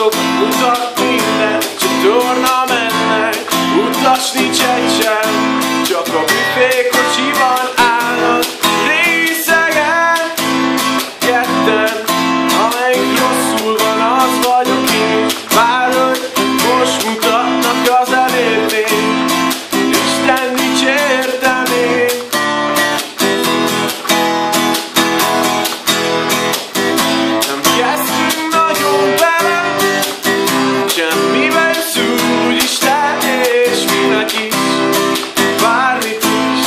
vonatok, utak minden csatorna mennek. Utas nincs egy sem, csak a büfékocsiban állnak részegen. Ketten, amelyik rosszul van, az vagyok én. Már hogy most mutatnak az elérnék, Isten dicsértem én. Nem kezdtünk nagyon bele, semmiben szól Isten, és minek is, bármit is,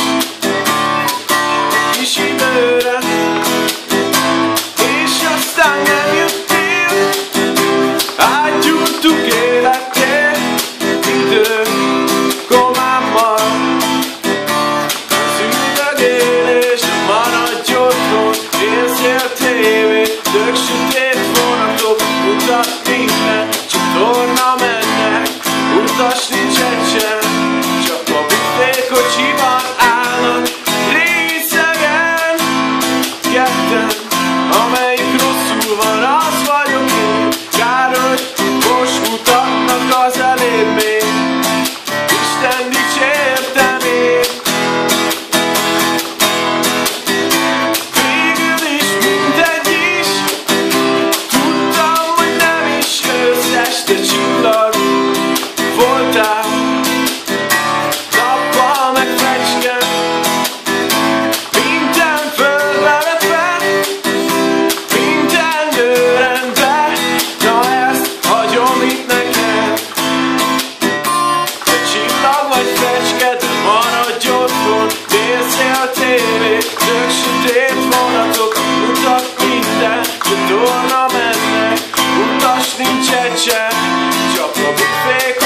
kis időre. És aztán nem jöttél, átgyújtuk életét idő komámmal. Szűnögélés, maradj otthon, nézzél tévét, tök sötét vonatok, utak minden csatorna mennek. Utas nincs egy sem, csak a büfékocsiban állnak részegen. Ketten, amelyik rosszul van, az vagyok én. Kár, hogy most mutatnak az elébb még, Isten dicsértem én. Végül is mindegy is, tudtam, hogy nem is összes, te csillag voltál. Nappal meg fecske, minden földbe vett fel, minden nőrendbe, na ezt hagyom itt neked. Te csillag vagy fecske, de maradj otthon, nézzél tévét, tök sötét vonatok, utak minden csatorna mennek. Utas nincs egy sem, csak a büfék